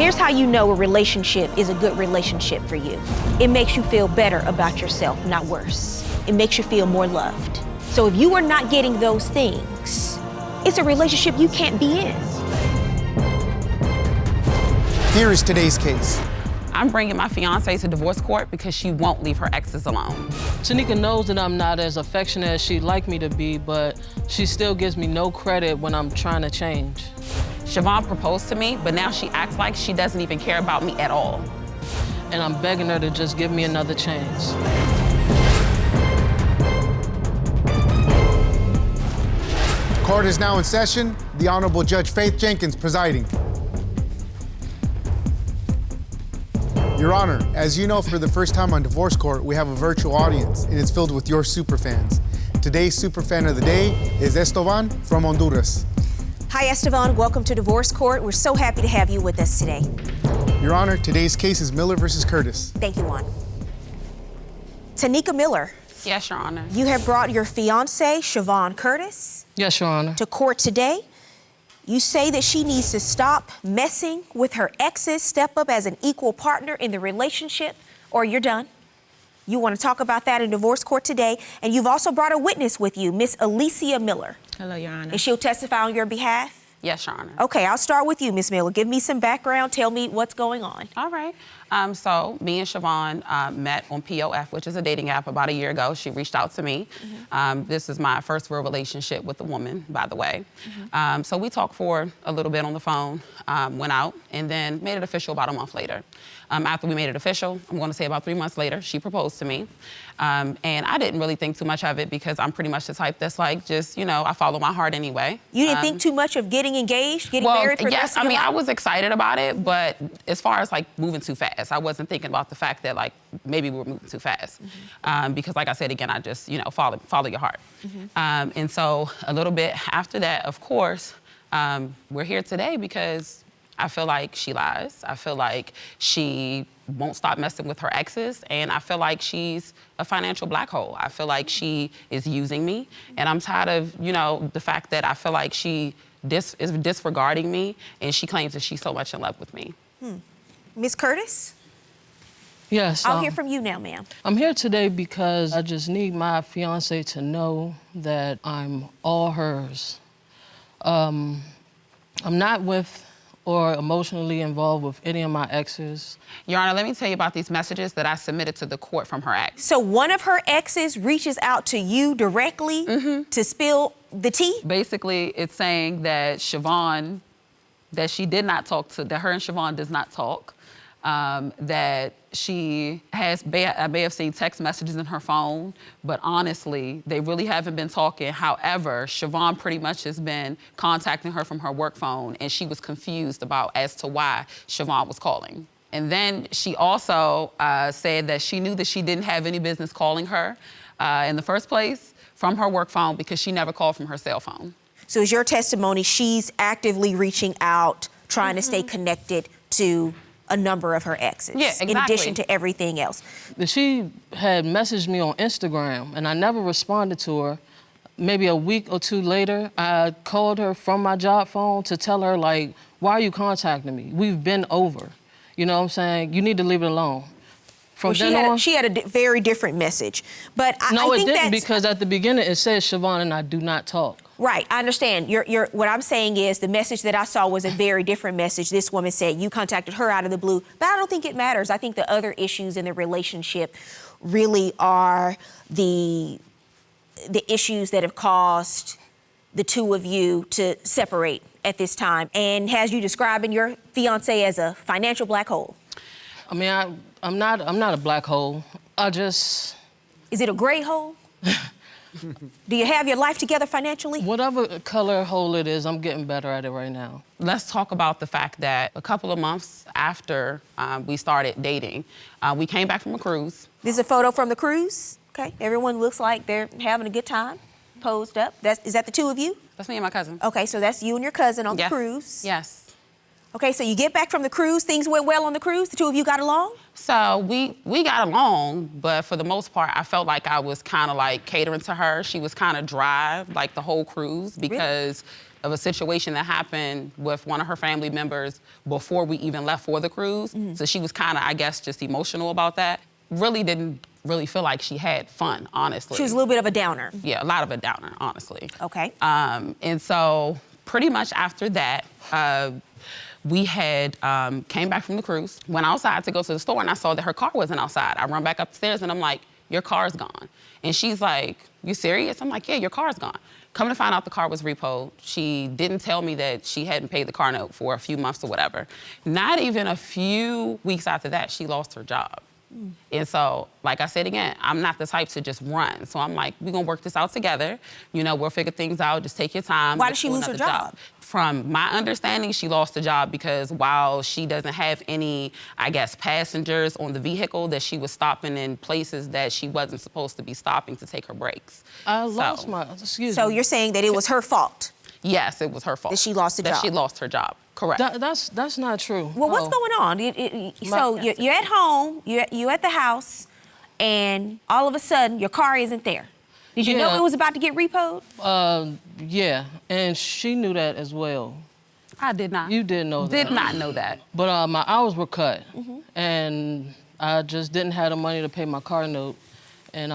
Here's how you know a relationship is a good relationship for you. It makes you feel better about yourself, not worse. It makes you feel more loved. So if you are not getting those things, it's a relationship you can't be in. Here is today's case. I'm bringing my fiancée to divorce court because she won't leave her exes alone. Tineka knows that I'm not as affectionate as she'd like me to be, but she still gives me no credit when I'm trying to change. Shavon proposed to me, but now she acts like she doesn't even care about me at all. And I'm begging her to just give me another chance. Court is now in session. The Honorable Judge Faith Jenkins presiding. Your Honor, as you know, for the first time on divorce court, we have a virtual audience, and it's filled with your superfans. Today's superfan of the day is Esteban from Honduras. Hi, Esteban. Welcome to divorce court. We're so happy to have you with us today. Your Honor, today's case is Miller versus Curtis. Thank you, Juan. Tineka Miller. Yes, Your Honor. You have brought your fiancée, Shavon Curtis, Yes, Your Honor. to court today. You say that she needs to stop messing with her exes, step up as an equal partner in the relationship, or you're done. You want to talk about that in divorce court today. And you've also brought a witness with you, Miss Alicia Miller. Hello, Your Honor. And she'll testify on your behalf? Yes, Your Honor. Okay, I'll start with you, Miss Miller. Give me some background. Tell me what's going on. All right. So me and Shavon met on POF, which is a dating app, about a year ago. She reached out to me. This is my first real relationship with a woman, by the way. So we talked for a little bit on the phone, went out, and then made it official about a month later. After we made it official, I'm going to say about 3 months later, she proposed to me. And I didn't really think too much of it because I'm pretty much the type that's like, just, you know, I follow my heart anyway. You didn't think too much of getting engaged, getting married for the rest of your life? I was excited about it, but as far as like moving too fast, I wasn't thinking about the fact that like maybe we were moving too fast. Because like I said, again, I just, you know, follow your heart. And so a little bit after that, of course, we're here today because I feel like she lies. I feel like she won't stop messing with her exes, and I feel like she's a financial black hole. I feel like she is using me, and I'm tired of, you know, the fact that I feel like she is disregarding me, and she claims that she's so much in love with me. Miss Curtis? Yes. I'll hear from you now, ma'am. I'm here today because I just need my fiancé to know that I'm all hers. I'm not with or emotionally involved with any of my exes. Your Honor, let me tell you about these messages that I submitted to the court from her ex. So one of her exes reaches out to you directly to spill the tea? Basically, it's saying that Shavon, that she did not talk to, that her and Shavon does not talk, that she has, I may have seen text messages in her phone, but honestly, they really haven't been talking. However, Shavon pretty much has been contacting her from her work phone, and she was confused as to why Shavon was calling. And then she also said that she knew that she didn't have any business calling her in the first place from her work phone because she never called from her cell phone. So is your testimony she's actively reaching out, trying to stay connected to a number of her exes? Yeah, exactly. In addition to everything else. She had messaged me on Instagram, and I never responded to her. Maybe a week or two later, I called her from my job phone to tell her, like, why are you contacting me? We've been over. You know what I'm saying? You need to leave it alone. From then on, she had a very different message. But I no, think it didn't, because at the beginning it says Shavon and I do not talk. Right, I understand. What I'm saying is the message that I saw was a very different message. This woman said you contacted her out of the blue, but I don't think it matters. I think the other issues in the relationship really are the issues that have caused the two of you to separate at this time, and has you describing your fiancé as a financial black hole. I mean, I'm not a black hole. Is it a gray hole? Do you have your life together financially? Whatever color hole it is, I'm getting better at it right now. Let's talk about the fact that a couple of months after we started dating, we came back from a cruise. This is a photo from the cruise. Okay, everyone looks like they're having a good time, posed up. Is that the two of you? That's me and my cousin. Okay, so that's you and your cousin on the cruise. Yes. Okay, so you get back from the cruise, things went well on the cruise, the two of you got along? So we got along, but for the most part, I felt like I was kind of like catering to her. She was kind of dry, like the whole cruise, because of a situation that happened with one of her family members before we even left for the cruise. So she was kind of, I guess, just emotional about that. Really didn't really feel like she had fun, honestly. She was a little bit of a downer. Yeah, a lot of a downer, honestly. Okay. And so pretty much after that, we had came back from the cruise, went outside to go to the store, and I saw that her car wasn't outside. I run back upstairs, and I'm like, your car's gone. And she's like, you serious? I'm like, yeah, your car's gone. Come to find out the car was repoed. She didn't tell me that she hadn't paid the car note for a few months or whatever. Not even a few weeks after that, she lost her job. And so, like I said again, I'm not the type to just run. So I'm like, we're gonna work this out together. You know, we'll figure things out, just take your time. Why did she lose her job? From my understanding, she lost the job because while she doesn't have any, I guess, passengers on the vehicle, that she was stopping in places that she wasn't supposed to be stopping to take her breaks. Excuse me. So you're saying that it was her fault? Yes, it was her fault. That she lost the job? That she lost her job, correct. That's not true. Well, what's going on? So you're at home, you're at the house, and all of a sudden your car isn't there. Did you know it was about to get repoed? Yeah, and she knew that as well. I did not. You did know that. Did not know that. But my hours were cut, and I just didn't have the money to pay my car note, and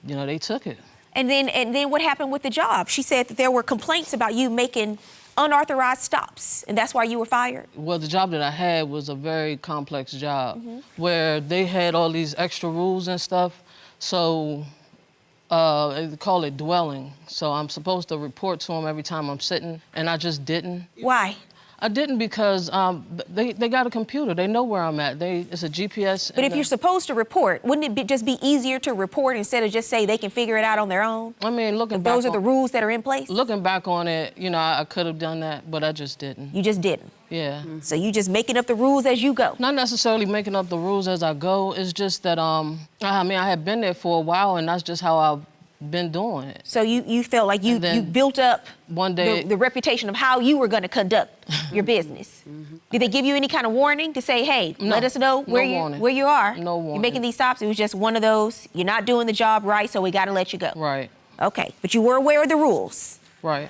you know, they took it. And then what happened with the job? She said that there were complaints about you making unauthorized stops, and that's why you were fired? Well, the job that I had was a very complex job where they had all these extra rules and stuff. So they call it dwelling. So I'm supposed to report to them every time I'm sitting, and I just didn't. Why? I didn't because they got a computer. They know where I'm at. It's a GPS. But if you're supposed to report, wouldn't it just be easier to report instead of just say they can figure it out on their own? I mean, looking back those are the rules that are in place? Looking back on it, you know, I could have done that, but I just didn't. You just didn't? Yeah. So you just making up the rules as you go? Not necessarily making up the rules as I go. It's just that, I mean, I had been there for a while, and that's just how I've been doing it. So you felt like you built up one day the reputation of how you were going to conduct your business. Did they give you any kind of warning to say, hey, let us know where you are? No warning. You're making these stops. It was just one of those, you're not doing the job right, so we got to let you go. Right. Okay, but you were aware of the rules. Right.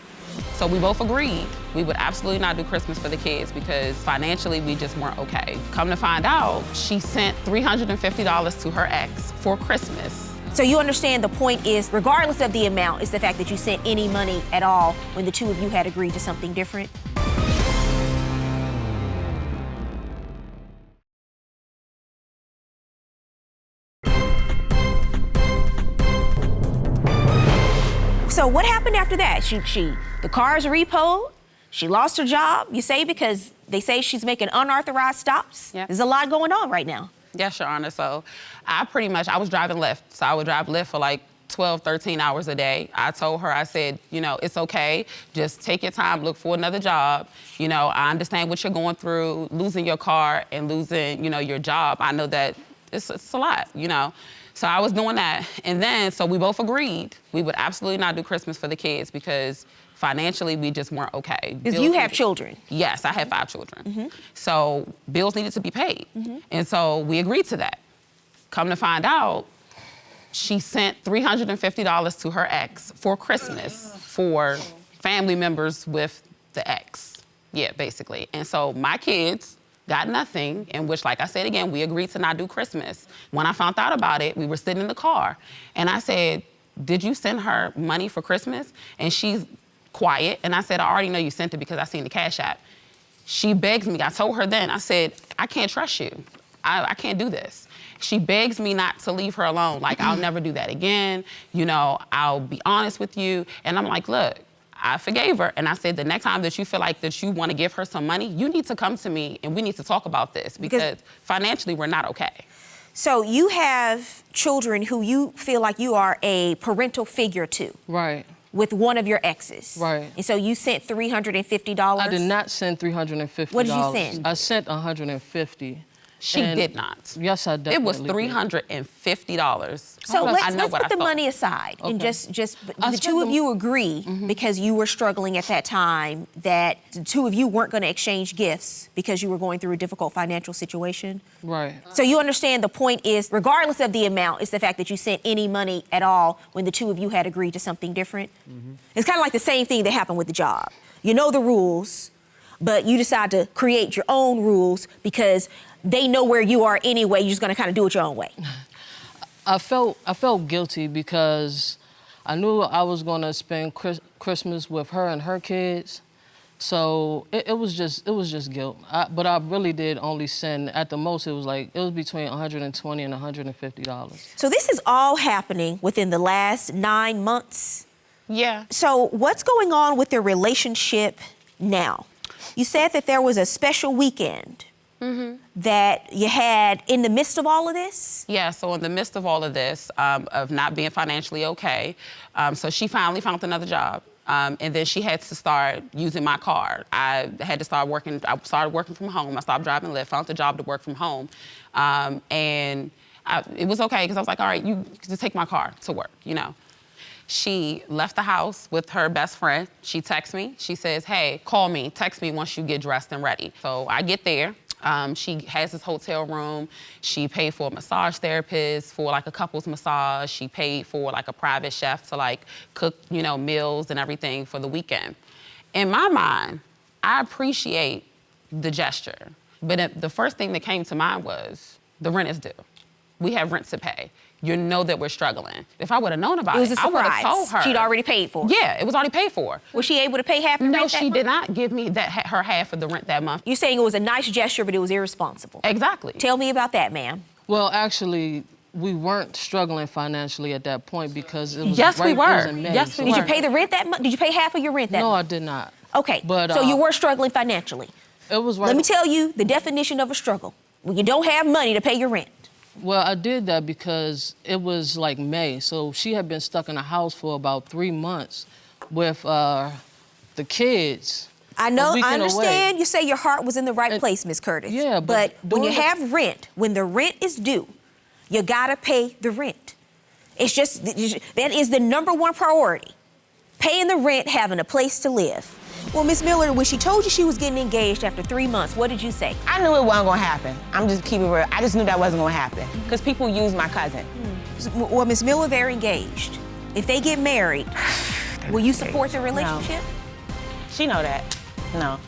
So we both agreed we would absolutely not do Christmas for the kids because financially we just weren't okay. Come to find out, she sent $350 to her ex for Christmas. So you understand the point is, regardless of the amount, is the fact that you sent any money at all when the two of you had agreed to something different? So what happened after that? The car's repoed, she lost her job, you say, because they say she's making unauthorized stops? Yep. There's a lot going on right now. Yes, Your Honor. So I was driving Lyft. So I would drive Lyft for like 12, 13 hours a day. I told her, I said, you know, it's okay. Just take your time, look for another job. You know, I understand what you're going through, losing your car and losing, you know, your job. I know that it's a lot, you know. So I was doing that. And then, so we both agreed we would absolutely not do Christmas for the kids because financially, we just weren't okay. Because you have children. Yes, I have 5 children. So bills needed to be paid. And so we agreed to that. Come to find out, she sent $350 to her ex for Christmas for family members with the ex. Yeah, basically. And so my kids got nothing, in which, like I said again, we agreed to not do Christmas. When I found out about it, we were sitting in the car, and I said, did you send her money for Christmas? And she's quiet, and I said, I already know you sent it because I seen the Cash App. She begs me, I told her then, I said, I can't trust you. I can't do this. She begs me not to leave her alone. Like, I'll never do that again. You know, I'll be honest with you. And I'm like, look, I forgave her. And I said, the next time that you feel like that you want to give her some money, you need to come to me and we need to talk about this because financially we're not okay. So you have children who you feel like you are a parental figure to. Right. With one of your exes. Right. And so you sent $350? I did not send $350. What did you send? I sent $150. She did not. Yes, I definitely It was did. $350. So let's what put I the thought. money aside and Okay. just I the spent two of the- you agree because you were struggling at that time that the two of you weren't going to exchange gifts because you were going through a difficult financial situation. Right. So you understand the point is, regardless of the amount, it's the fact that you sent any money at all when the two of you had agreed to something different. It's kind of like the same thing that happened with the job. You know the rules, but you decide to create your own rules because they know where you are anyway. You're just going to kind of do it your own way. I felt guilty because I knew I was going to spend Christmas with her and her kids. So it was just guilt. But I really did only send, at the most, it was between $120 and $150. So this is all happening within the last 9 months. Yeah. So what's going on with their relationship now? You said that there was a special weekend that you had in the midst of all of this? Yeah, so in the midst of all of this, of not being financially okay, so she finally found another job. And then she had to start using my car. I had to start working. I started working from home. I stopped driving Lyft, found a job to work from home. And it was okay because I was like, all right, you just take my car to work, you know. She left the house with her best friend. She texts me. She says, hey, call me, text me once you get dressed and ready. So I get there. She has this hotel room. She paid for a massage therapist for like a couples massage. She paid for like a private chef to like cook, you know, meals and everything for the weekend. In my mind, I appreciate the gesture. But the first thing that came to mind was the rent is due. We have rent to pay. You know that we're struggling. If I would have known about It was a I would have surprise. told her. She'd already paid for it. Yeah, it was already paid for. Was she able to pay half the No, rent that she month? did not give me her half of the rent that month. You're saying it was a nice gesture, but it was irresponsible. Exactly. Tell me about that, ma'am. Well, actually, we weren't struggling financially at that point because it was Yes, we it was were. in May. Yes, we Did you were. pay the rent that month? Did you pay half of your rent that No, I month? did not. Okay, But, so you were struggling financially. It was right. Let me tell you the definition of a struggle. When you don't have money to pay your rent. Well, I did that because it was like May, so she had been stuck in a house for about 3 months with the kids. I know, a weekend I understand away. you say your heart was in the right place, Miss Curtis. Yeah, but when you during the- have rent, when the rent is due, you gotta pay the rent. It's just, that is the number one priority. Paying the rent, having a place to live. Well, Miss Miller, when she told you she was getting engaged after 3 months, what did you say? I knew it wasn't gonna happen. I'm just keeping it real. I just knew that wasn't gonna happen because people use my cousin. Well, Miss Miller, they're engaged. If they get married, will you support the relationship? She know that. No.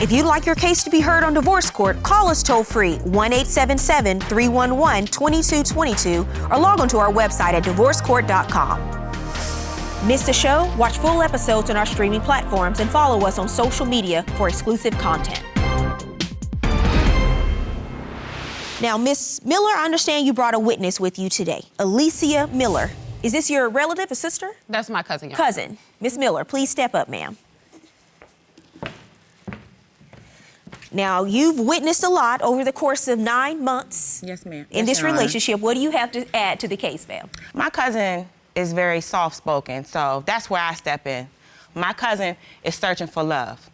If you'd like your case to be heard on divorce court, call us toll-free 1-877-311-2222 or log on to our website at divorcecourt.com. Miss the show? Watch full episodes on our streaming platforms and follow us on social media for exclusive content. Now, Miss Miller, I understand you brought a witness with you today, Alicia Miller. Is this your relative or sister? That's my cousin. Y'all. Cousin. Miss Miller, please step up, ma'am. Now, you've witnessed a lot over the course of 9 months. Yes, ma'am. In Yes, this Your Honor. relationship. What do you have to add to the case, ma'am? My cousin is very soft-spoken, so that's where I step in. My cousin is searching for love.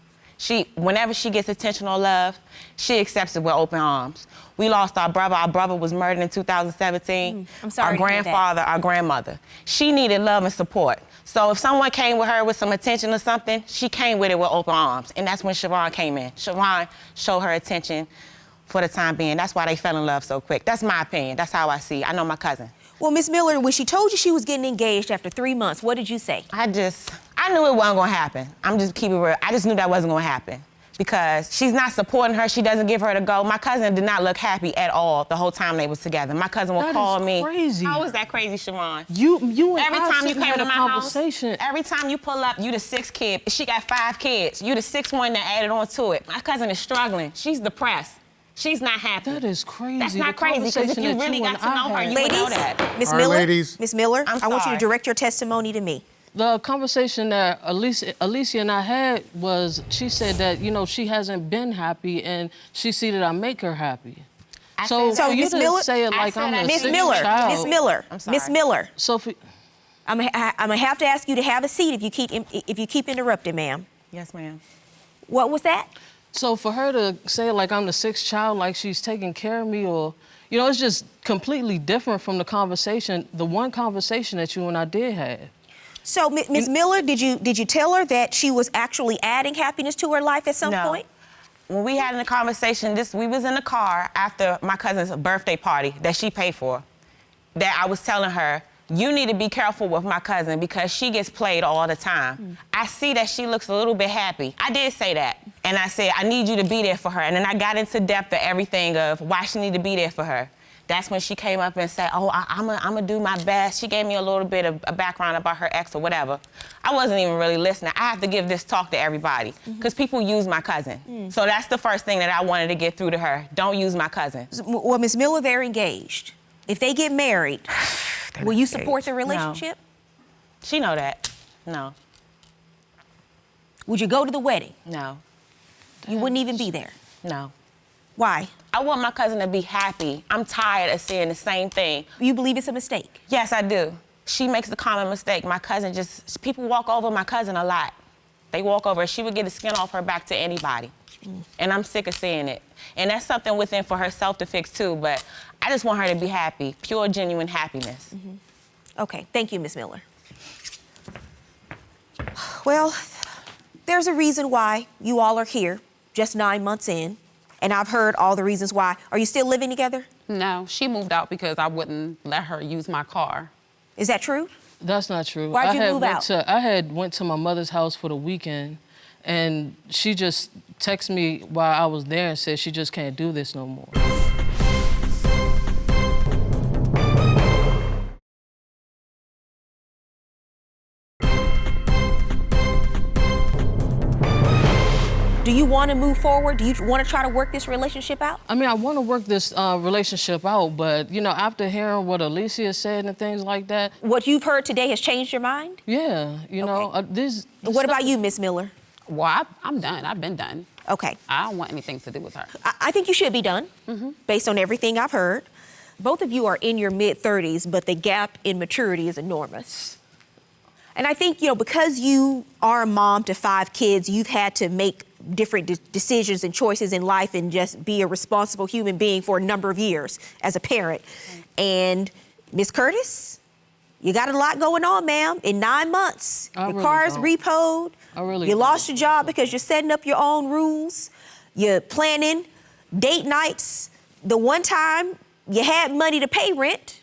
Whenever she gets attention or love, she accepts it with open arms. We lost our brother. Our brother was murdered in 2017. I'm sorry Our to hear that. grandfather, our grandmother. She needed love and support. So if someone came with her with some attention or something, she came with it with open arms. And that's when Shavon came in. Shavon showed her attention for the time being. That's why they fell in love so quick. That's my opinion. That's how I see it. I know my cousin. Well, Miss Miller, when she told you she was getting engaged after 3 months, what did you say? I knew it wasn't gonna happen. I'm just keeping it real. I just knew that wasn't gonna happen because she's not supporting her. She doesn't give her to go. My cousin did not look happy at all the whole time they was together. My cousin would That call is me. crazy. How is that crazy, Shavon? You and Every I time you sitting came had to a my house, conversation. every time you pull up, you the sixth kid. She got 5 kids. You the sixth one that added on to it. My cousin is struggling. She's depressed. She's not happy. That is crazy. That's The not crazy because if conversation you that really you got and to know I her, had. you would know Ladies, that. Miss All right, Miller, ladies. Miss Miller, I'm I want you to sorry. direct your testimony to me. The conversation that Alicia and I had was, she said that, you know, she hasn't been happy and she see that I make her happy. I So said that. for you Miss to Miller- say it I like said I'm that. a Miss sick Miller, child. Miss Miller, I'm sorry. Miss Miller. Sophie, I'm gonna have to ask you to have a seat if you keep interrupting, ma'am. Yes, ma'am. What was that? So for her to say like I'm the sixth child, like she's taking care of me, or, you know, it's just completely different from the one conversation that you and I did have. So, Ms. Miller, did you tell her that she was actually adding happiness to her life at some point? When we had a conversation, we was in the car after my cousin's birthday party that she paid for, that I was telling her, you need to be careful with my cousin because she gets played all the time. I see that she looks a little bit happy. I did say that. And I said, I need you to be there for her. And then I got into depth of everything of why she need to be there for her. That's when she came up and said, oh, I'm gonna do my best. She gave me a little bit of a background about her ex or whatever. I wasn't even really listening. I have to give this talk to everybody because people use my cousin. So that's the first thing that I wanted to get through to her. Don't use my cousin. Well, Ms. Miller, they're engaged. If they get married, will you support the relationship? No. She know that. No. Would you go to the wedding? No. You wouldn't even be there? No. Why? I want my cousin to be happy. I'm tired of seeing the same thing. You believe it's a mistake? Yes, I do. She makes the common mistake. My cousin people walk over my cousin a lot. They walk over her. She would get the skin off her back to anybody. And I'm sick of seeing it. And that's something within for herself to fix too, but I just want her to be happy, pure, genuine happiness. Okay, thank you, Ms. Miller. Well, there's a reason why you all are here, just 9 months in, and I've heard all the reasons why. Are you still living together? No, she moved out because I wouldn't let her use my car. Is that true? That's not true. Why'd you move out? I went to my mother's house for the weekend, and she just texted me while I was there and said she just can't do this no more. Do you want to move forward? Do you want to try to work this relationship out? I mean, I want to work this relationship out, but, you know, after hearing what Alicia said and things like that. What you've heard today has changed your mind? Yeah, you know, What about you, Miss Miller? Well, I'm done. I've been done. Okay. I don't want anything to do with her. I think you should be done, based on everything I've heard. Both of you are in your mid-30s, but the gap in maturity is enormous. And I think, you know, because you are a mom to 5 kids, you've had to make different decisions and choices in life and just be a responsible human being for a number of years as a parent. And Miss Curtis, you got a lot going on, ma'am, in 9 months. Your car's repoed. You lost your job because you're setting up your own rules. You're planning date nights. The one time you had money to pay rent,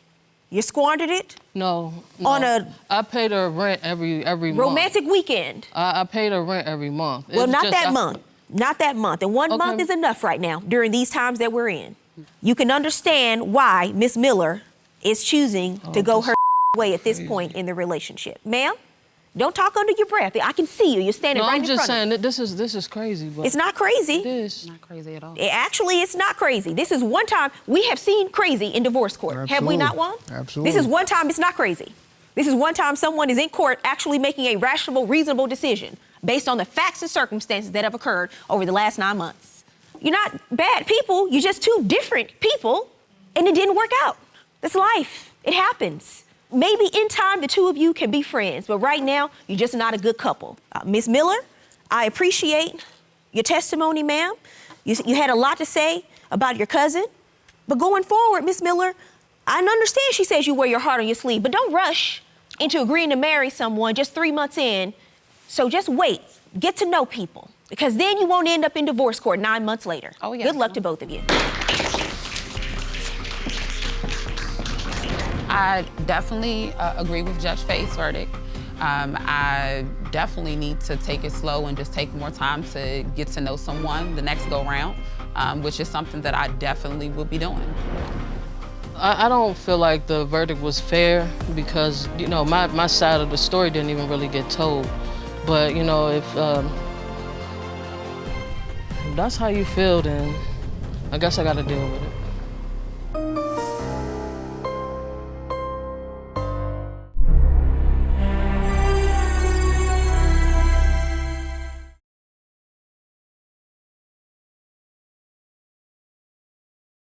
you squandered it. No. On I paid her rent every month. Romantic weekend. I paid her rent every month. Well, not that month. Not that month. And 1 month is enough right now during these times that we're in. You can understand why Miss Miller is choosing to go her way at this point in the relationship. Ma'am, don't talk under your breath. I can see you. You're standing right in front of me. I'm just saying that this is crazy. But it's not crazy. It is. It's not crazy at all. Actually, it's not crazy. This is one time we have seen crazy in divorce court. Absolutely. Have we not, Juan? Absolutely. This is one time it's not crazy. This is one time someone is in court actually making a rational, reasonable decision based on the facts and circumstances that have occurred over the last 9 months. You're not bad people. You're just 2 different people, and it didn't work out. That's life. It happens. Maybe in time, the 2 of you can be friends, but right now, you're just not a good couple. Miss Miller, I appreciate your testimony, ma'am. You had a lot to say about your cousin, but going forward, Miss Miller, I understand she says you wear your heart on your sleeve, but don't rush into agreeing to marry someone just 3 months in. So just wait, get to know people, because then you won't end up in divorce court 9 months later. Oh, yeah. Good luck to both of you. I definitely agree with Judge Faye's verdict. I definitely need to take it slow and just take more time to get to know someone the next go round, which is something that I definitely will be doing. I don't feel like the verdict was fair because, you know, my side of the story didn't even really get told. But, you know, if that's how you feel, then I guess I got to deal with it.